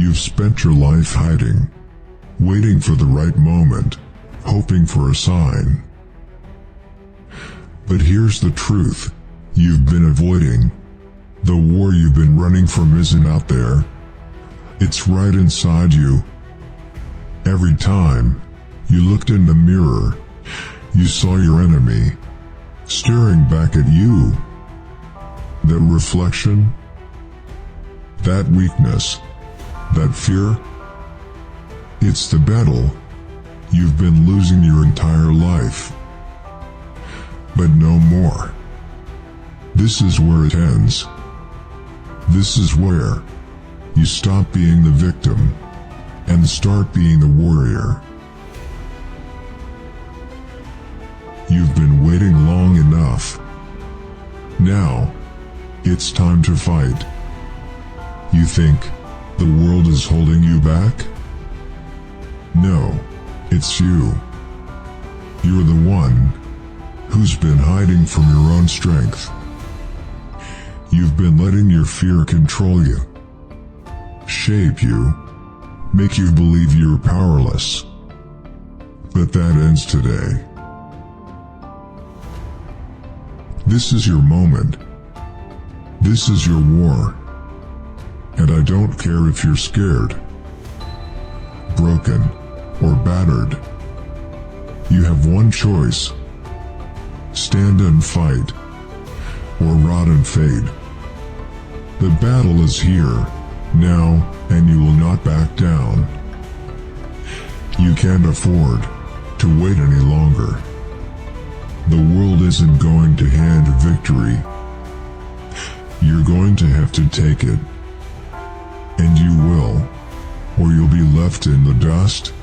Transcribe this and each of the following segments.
You've spent your life hiding, waiting for the right moment, hoping for a sign. But here's the truth you've been avoiding. The war you've been running from isn't out there. It's right inside you. Every time you looked in the mirror, you saw your enemy staring back at you. That reflection, that weakness, that fear, it's the battle you've been losing your entire life. But no more. This is where it ends. This is where you stop being the victim and start being the warrior. You've been waiting long enough. Now, it's time to fight. You think the world is holding you back? No, it's you. You're the one who's been hiding from your own strength. You've been letting your fear control you, shape you, make you believe you're powerless. But that ends today. This is your moment. This is your war. And I don't care if you're scared, broken, or battered. You have one choice. Stand and fight, or rot and fade. The battle is here, now, and you will not back down. You can't afford to wait any longer. The world isn't going to hand victory. You're going to have to take it. And you will, or you'll be left in the dust,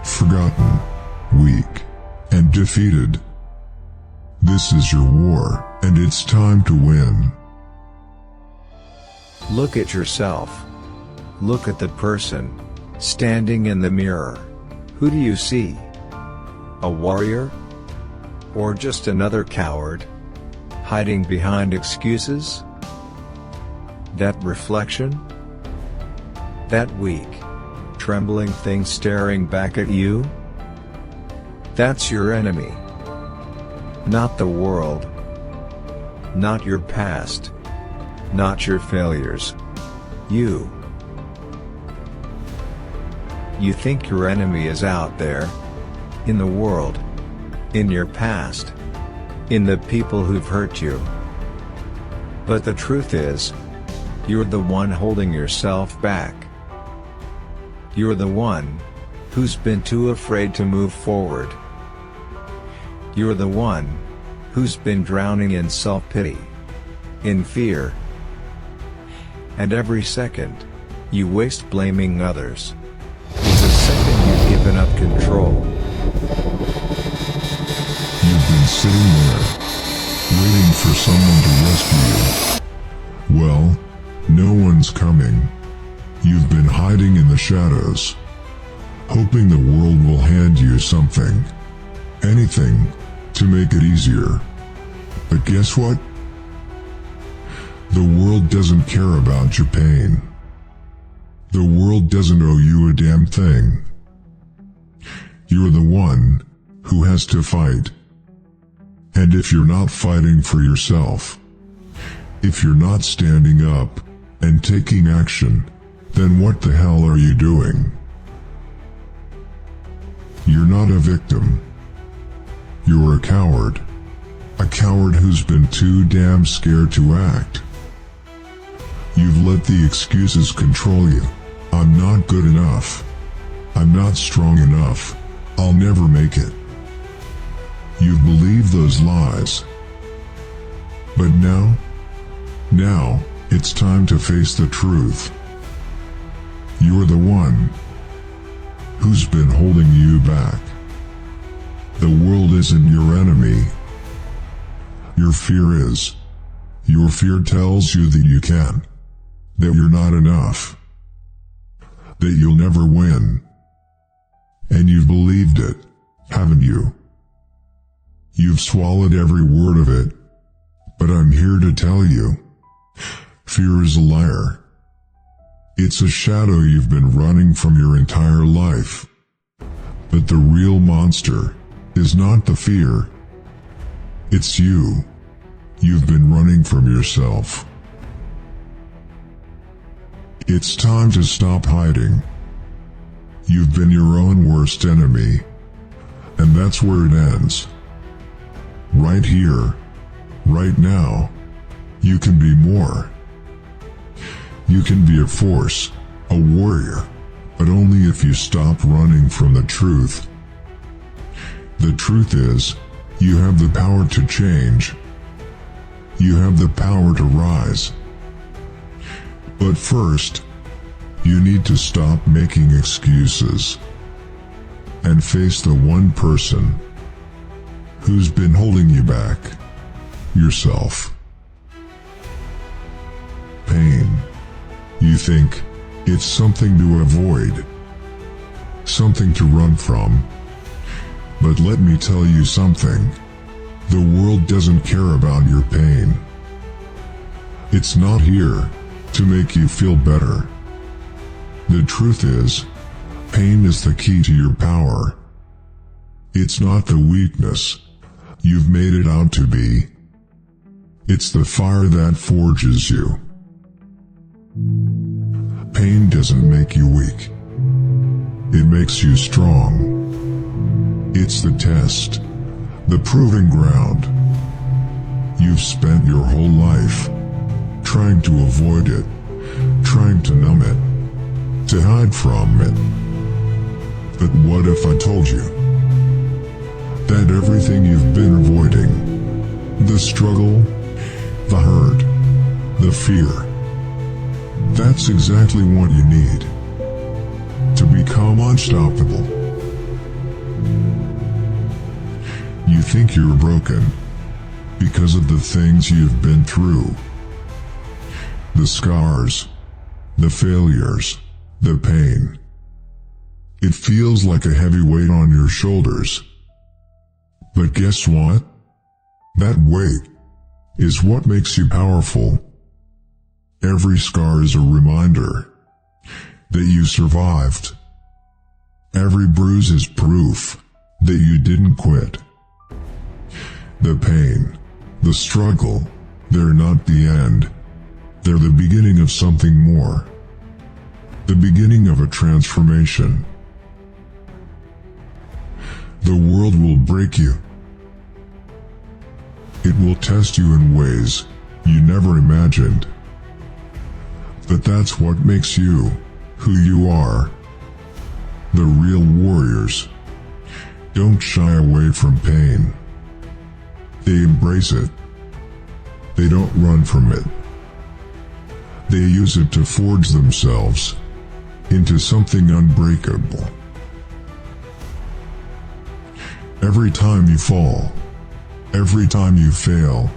forgotten, weak, and defeated. This is your war, and it's time to win. Look at yourself. Look at the person standing in the mirror. Who do you see? A warrior? Or just another coward, hiding behind excuses? That reflection? That weak, trembling thing staring back at you? That's your enemy. Not the world. Not your past. Not your failures. You. You think your enemy is out there, in the world, in your past, in the people who've hurt you. But the truth is, you're the one holding yourself back. You're the one who's been too afraid to move forward. You're the one who's been drowning in self-pity, in fear. And every second you waste blaming others is a second you've given up control. You've been sitting there, waiting for someone to rescue you. Well, no one's coming. You've been hiding in the shadows, hoping the world will hand you something, anything, to make it easier. But guess what? The world doesn't care about your pain. The world doesn't owe you a damn thing. You're the one who has to fight. And if you're not fighting for yourself, if you're not standing up and taking action, then what the hell are you doing? You're not a victim. You're a coward. A coward who's been too damn scared to act. You've let the excuses control you. I'm not good enough. I'm not strong enough. I'll never make it. You've believed those lies. But now, it's time to face the truth. You're the one who's been holding you back. The world isn't your enemy. Your fear is. Your fear tells you that you can't, that you're not enough, that you'll never win. And you've believed it, haven't you? You've swallowed every word of it. But I'm here to tell you, fear is a liar. It's a shadow you've been running from your entire life. But the real monster is not the fear. It's you. You've been running from yourself. It's time to stop hiding. You've been your own worst enemy. And that's where it ends. Right here. Right now. You can be more. You can be a force, a warrior, but only if you stop running from the truth. The truth is, you have the power to change. You have the power to rise. But first, you need to stop making excuses and face the one person who's been holding you back, yourself. Pain. You think it's something to avoid, something to run from. But let me tell you something. The world doesn't care about your pain. It's not here to make you feel better. The truth is, pain is the key to your power. It's not the weakness you've made it out to be. It's the fire that forges you. Pain doesn't make you weak. It makes you strong. It's the test, the proving ground. You've spent your whole life trying to avoid it, trying to numb it, to hide from it. But what if I told you that everything you've been avoiding, the struggle, the hurt, the fear, that's exactly what you need to become unstoppable. You think you're broken because of the things you've been through. The scars, the failures, the pain. It feels like a heavy weight on your shoulders. But guess what? That weight is what makes you powerful. Every scar is a reminder that you survived. Every bruise is proof that you didn't quit. The pain, the struggle, they're not the end. They're the beginning of something more. The beginning of a transformation. The world will break you. It will test you in ways you never imagined. But that's what makes you who you are. The real warriors don't shy away from pain. They embrace it. They don't run from it. They use it to forge themselves into something unbreakable. Every time you fall, every time you fail,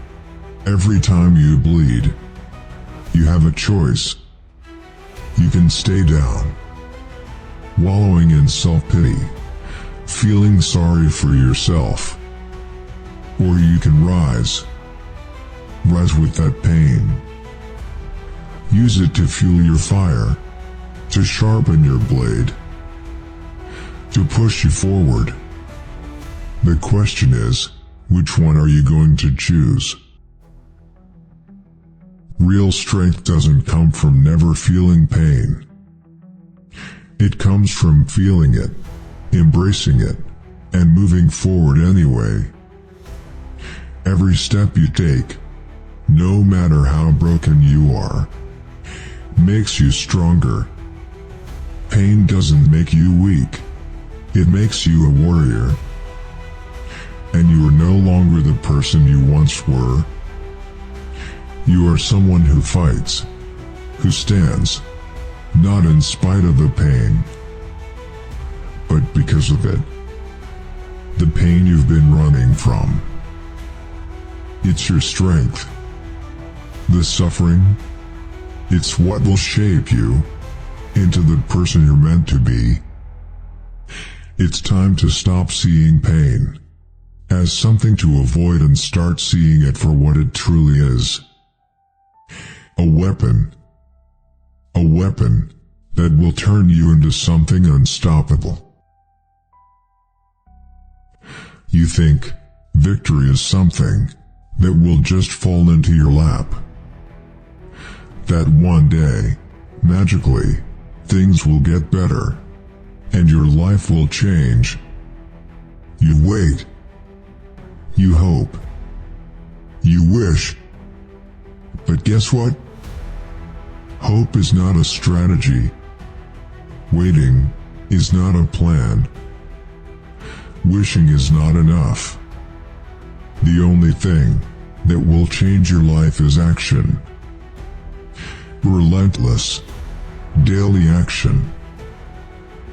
every time you bleed, you have a choice. You can stay down, wallowing in self-pity, feeling sorry for yourself. Or you can rise with that pain. Use it to fuel your fire, to sharpen your blade, to push you forward. The question is, which one are you going to choose? Real strength doesn't come from never feeling pain. It comes from feeling it, embracing it, and moving forward anyway. Every step you take, no matter how broken you are, makes you stronger. Pain doesn't make you weak. It makes you a warrior. And you are no longer the person you once were. You are someone who fights, who stands, not in spite of the pain, but because of it. The pain you've been running from. It's your strength. The suffering, it's what will shape you into the person you're meant to be. It's time to stop seeing pain as something to avoid and start seeing it for what it truly is. A weapon. A weapon that will turn you into something unstoppable. You think victory is something that will just fall into your lap. That one day, magically, things will get better, and your life will change. You wait. You hope. You wish. But guess what? Hope is not a strategy. Waiting is not a plan. Wishing is not enough. The only thing that will change your life is action. Relentless, daily action.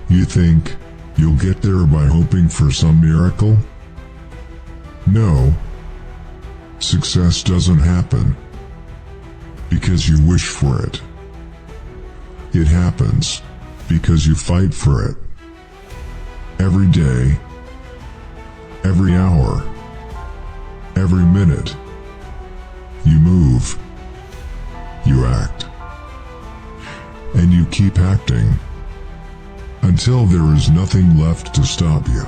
You think you'll get there by hoping for some miracle? No. Success doesn't happen because you wish for it. It happens because you fight for it. Every day, every hour, every minute, you move, you act, and you keep acting until there is nothing left to stop you.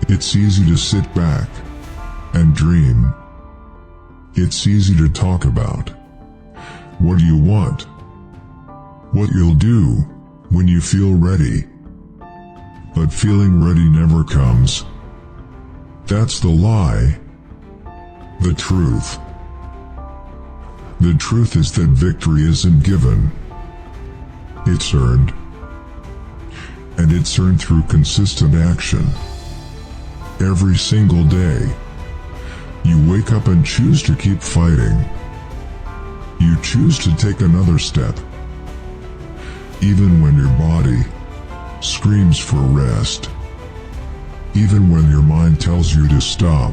It's easy to sit back and dream. It's easy to talk about what you want, what you'll do when you feel ready. But feeling ready never comes. That's the lie. The truth. The truth is that victory isn't given. It's earned. And it's earned through consistent action. Every single day, you wake up and choose to keep fighting. You choose to take another step. Even when your body screams for rest. Even when your mind tells you to stop.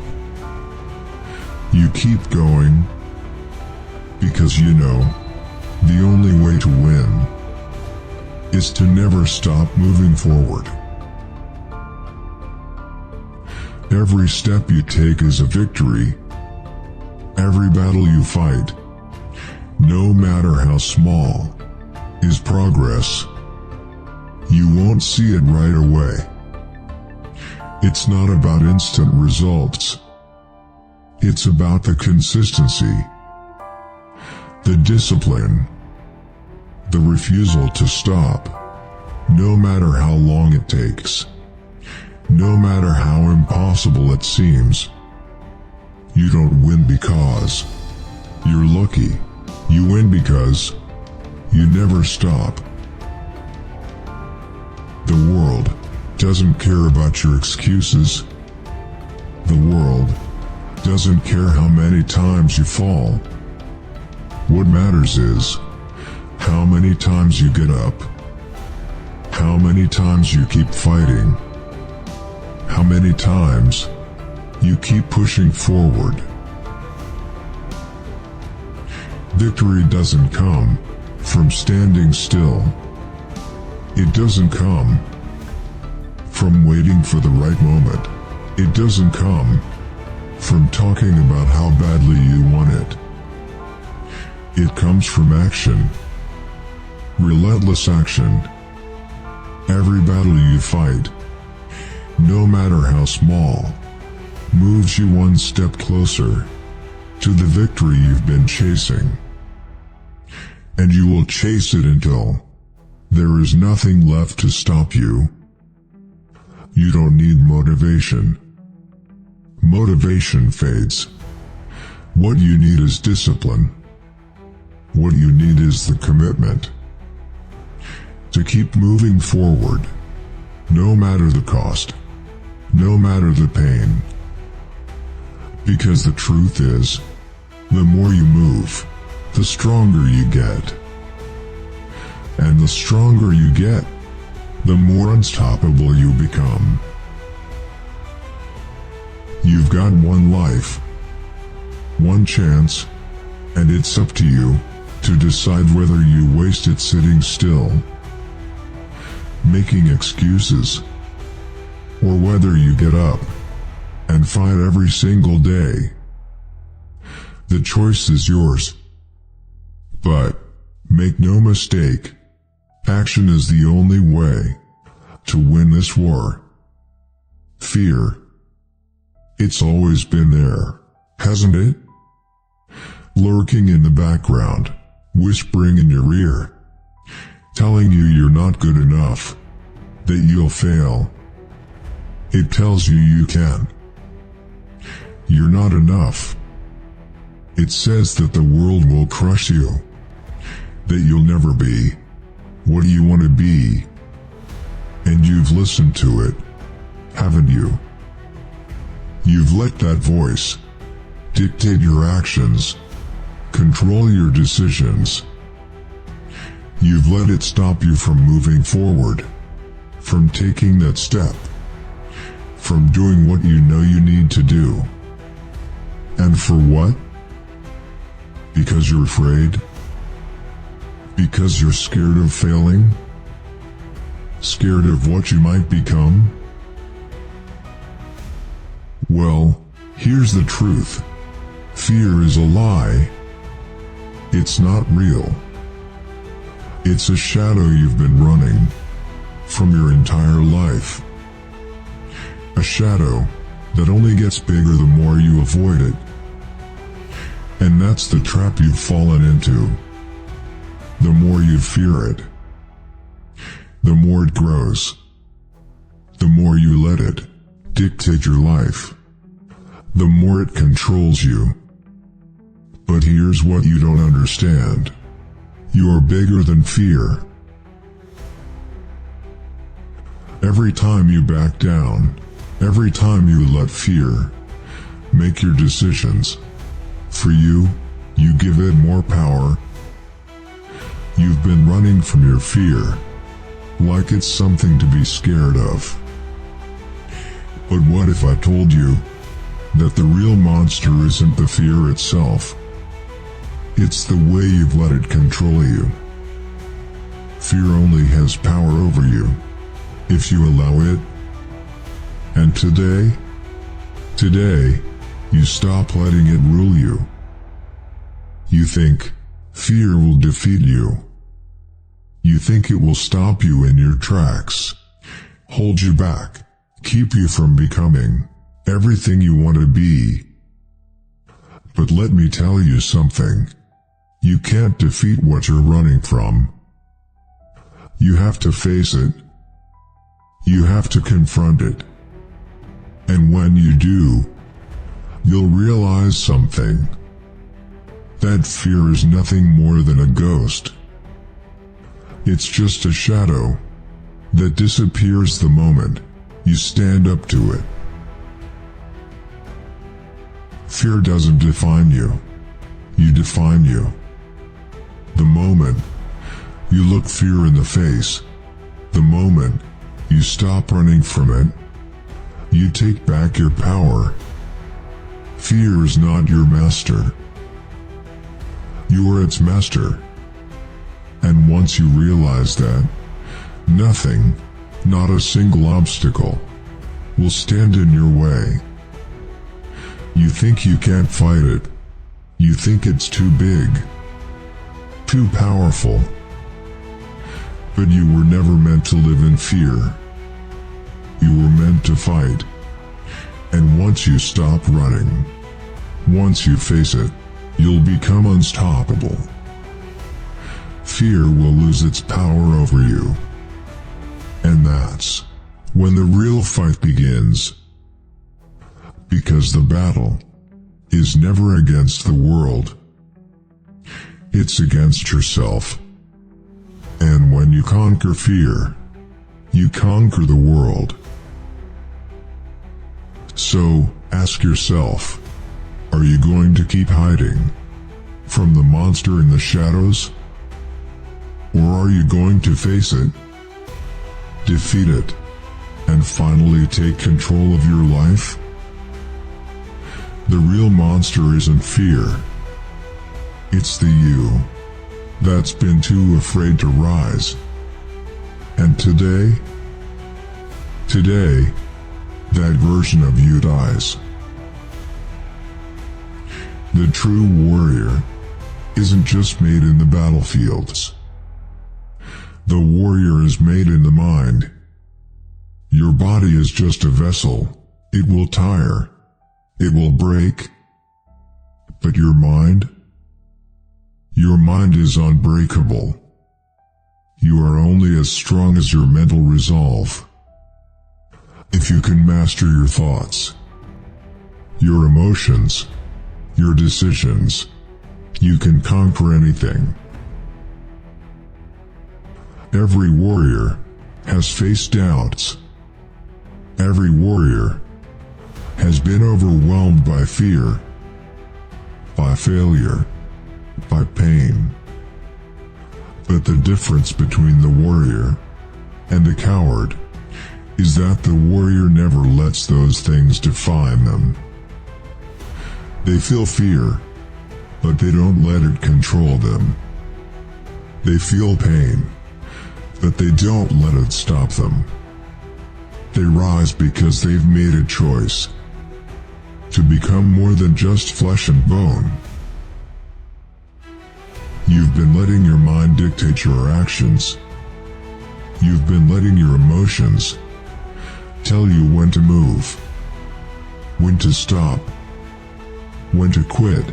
You keep going because you know the only way to win is to never stop moving forward. Every step you take is a victory. Every battle you fight, no matter how small, is progress. You won't see it right away. It's not about instant results. It's about the consistency, the discipline, the refusal to stop, no matter how long it takes, no matter how impossible it seems. You don't win because you're lucky. You win because you never stop. The world doesn't care about your excuses. The world doesn't care how many times you fall. What matters is how many times you get up, how many times you keep fighting, how many times you keep pushing forward. Victory doesn't come from standing still. It doesn't come from waiting for the right moment. It doesn't come from talking about how badly you want it. It comes from action. Relentless action. Every battle you fight, no matter how small, moves you one step closer to the victory you've been chasing. And you will chase it until there is nothing left to stop you. You don't need motivation. Motivation fades. What you need is discipline. What you need is the commitment to keep moving forward, no matter the cost, no matter the pain. Because the truth is, the more you move, the stronger you get. And the stronger you get, the more unstoppable you become. You've got one life, one chance, and it's up to you to decide whether you waste it sitting still, making excuses, or whether you get up and fight every single day. The choice is yours. But Make no mistake, action is the only way to win this war. Fear. It's always been there, hasn't it? Lurking in the background, whispering in your ear, telling you you're not good enough, that you'll fail. It tells you you can't. You're not enough. It says that the world will crush you, that you'll never be what you want to be. And you've listened to it, haven't you? You've let that voice dictate your actions, control your decisions. You've let it stop you from moving forward, from taking that step, from doing what you know you need to do. And for what? Because you're afraid? Because you're scared of failing? Scared of what you might become? Well, here's the truth. Fear is a lie. It's not real. It's a shadow you've been running from your entire life. A shadow that only gets bigger the more you avoid it. And that's the trap you've fallen into. The more you fear it, the more it grows. The more you let it dictate your life, the more it controls you. But here's what you don't understand. You're bigger than fear. Every time you back down, every time you let fear make your decisions for you, you give it more power. You've been running from your fear like it's something to be scared of. But what if I told you that the real monster isn't the fear itself? It's the way you've let it control you. Fear only has power over you if you allow it. And today, you stop letting it rule you. You think fear will defeat you. You think it will stop you in your tracks, hold you back, keep you from becoming everything you want to be. But let me tell you something. You can't defeat what you're running from. You have to face it. You have to confront it. And when you do, you'll realize something. That fear is nothing more than a ghost. It's just a shadow that disappears the moment you stand up to it. Fear doesn't define you. You define you. The moment you look fear in the face, the moment you stop running from it, you take back your power. Fear is not your master. You are its master. And once you realize that, nothing, not a single obstacle, will stand in your way. You think you can't fight it. You think it's too big, too powerful. But you were never meant to live in fear. You were meant to fight. And once you stop running, once you face it, you'll become unstoppable. Fear will lose its power over you. And that's when the real fight begins. Because the battle is never against the world. It's against yourself. And when you conquer fear, you conquer the world. So, ask yourself, are you going to keep hiding from the monster in the shadows? Or are you going to face it, defeat it, and finally take control of your life? The real monster isn't fear. It's the you that's been too afraid to rise. And today, that version of you dies. The true warrior isn't just made in the battlefields. The warrior is made in the mind. Your body is just a vessel. It will tire. It will break. But your mind? Your mind is unbreakable. You are only as strong as your mental resolve. If you can master your thoughts, your emotions, your decisions, you can conquer anything. Every warrior has faced doubts. Every warrior has been overwhelmed by fear, by failure, by pain. But the difference between the warrior and the coward is that the warrior never lets those things define them. They feel fear, but they don't let it control them. They feel pain, but they don't let it stop them. They rise because they've made a choice to become more than just flesh and bone. You've been letting your mind dictate your actions. You've been letting your emotions tell you when to move, when to stop, when to quit.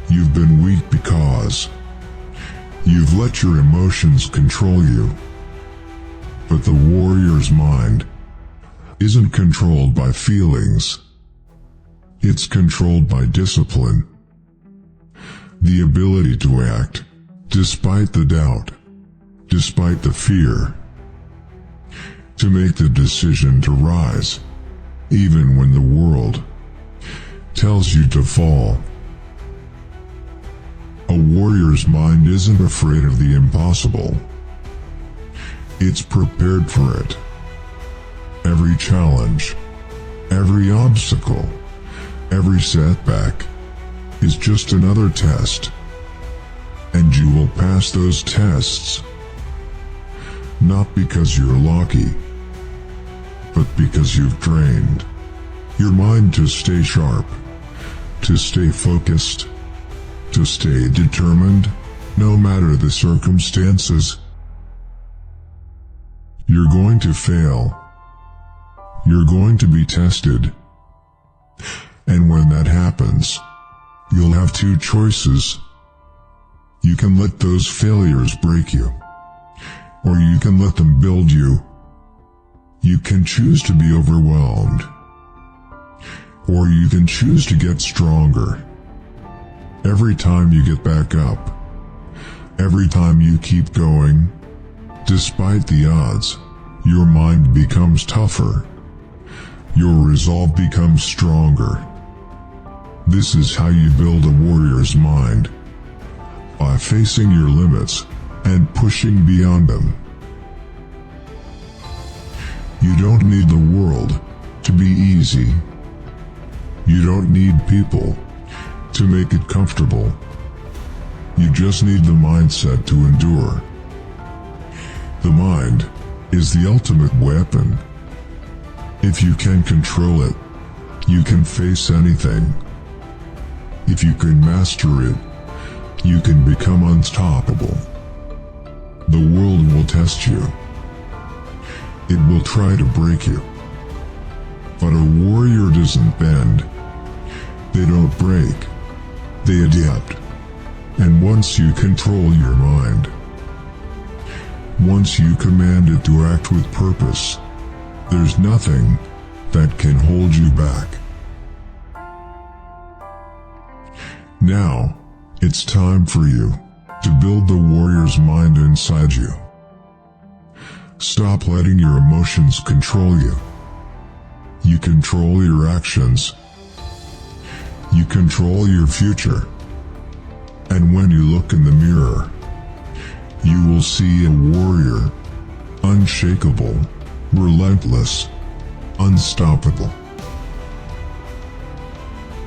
You've been weak because you've let your emotions control you. But the warrior's mind isn't controlled by feelings. It's controlled by discipline. The ability to act, despite the doubt, despite the fear. To make the decision to rise, even when the world tells you to fall. A warrior's mind isn't afraid of the impossible. It's prepared for it. Every challenge, every obstacle, every setback is just another test. And you will pass those tests. Not because you're lucky, but because you've trained your mind to stay sharp, to stay focused, to stay determined, no matter the circumstances. You're going to fail. You're going to be tested. And when that happens, you'll have two choices. You can let those failures break you, or you can let them build you. You can choose to be overwhelmed, or you can choose to get stronger. Every time you get back up, every time you keep going, despite the odds, your mind becomes tougher. Your resolve becomes stronger. This is how you build a warrior's mind. By facing your limits and pushing beyond them. You don't need the world to be easy. You don't need people to make it comfortable. You just need the mindset to endure. The mind is the ultimate weapon. If you can control it, you can face anything. If you can master it, you can become unstoppable. The world will test you. It will try to break you. But a warrior doesn't bend. They don't break. They adapt. And once you control your mind, once you command it to act with purpose, there's nothing that can hold you back. Now, it's time for you to build the warrior's mind inside you. Stop letting your emotions control you. You control your actions. You control your future. And when you look in the mirror, you will see a warrior, unshakable, relentless, unstoppable.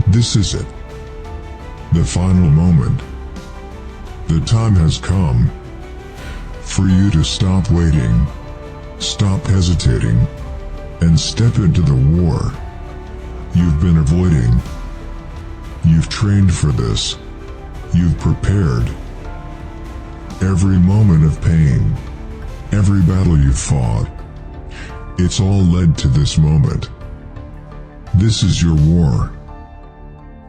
This is it. The final moment. The time has come for you to stop waiting, stop hesitating, and step into the war you've been avoiding. You've trained for this. You've prepared. Every moment of pain, every battle you've fought, it's all led to this moment. This is your war,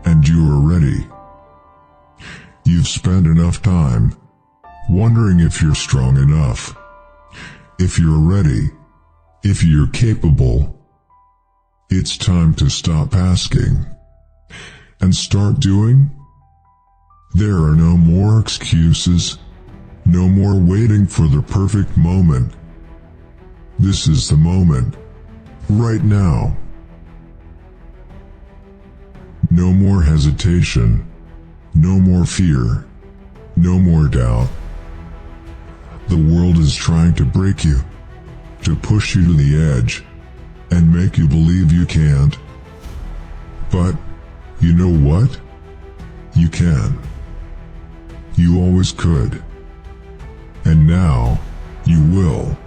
and you are ready. You've spent enough time wondering if you're strong enough, if you're ready, if you're capable. It's time to stop asking and start doing. There are no more excuses, no more waiting for the perfect moment. This is the moment, right now. No more hesitation, no more fear, no more doubt. The world is trying to break you, to push you to the edge, and make you believe you can't. But, you know what? You can. You always could. And now, you will.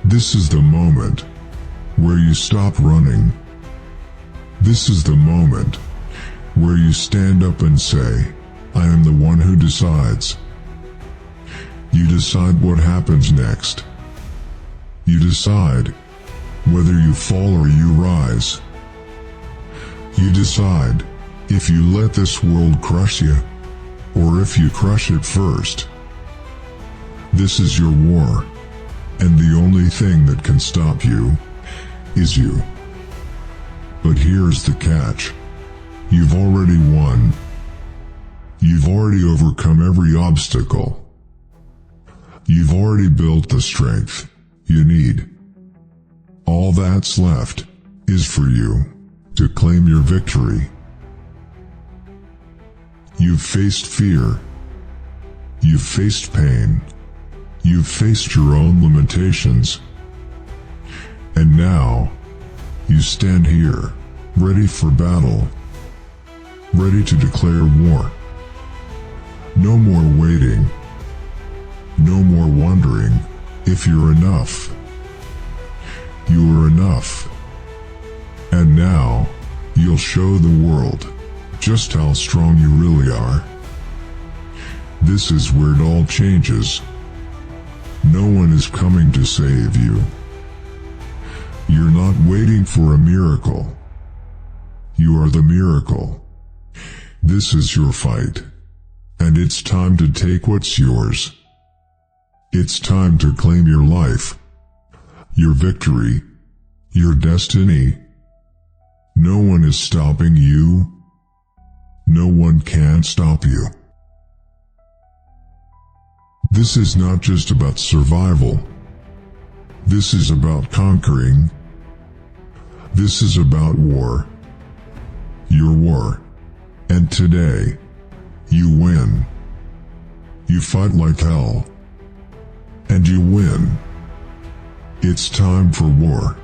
This is the moment where you stop running. This is the moment where you stand up and say, I am the one who decides. You decide what happens next. You decide whether you fall or you rise. You decide if you let this world crush you, or if you crush it first. This is your war, and the only thing that can stop you is you. But here's the catch. You've already won. You've already overcome every obstacle. You've already built the strength you need. All that's left is for you to claim your victory. You've faced fear. You've faced pain. You've faced your own limitations. And now, you stand here, ready for battle, ready to declare war. No more waiting. No more wondering if you're enough. You are enough. And now, you'll show the world just how strong you really are. This is where it all changes. No one is coming to save you. You're not waiting for a miracle. You are the miracle. This is your fight, and it's time to take what's yours. It's time to claim your life, your victory, your destiny. No one is stopping you. No one can stop you. This is not just about survival. This is about conquering. This is about war. Your war. And today, you win. You fight like hell. And you win. It's time for war.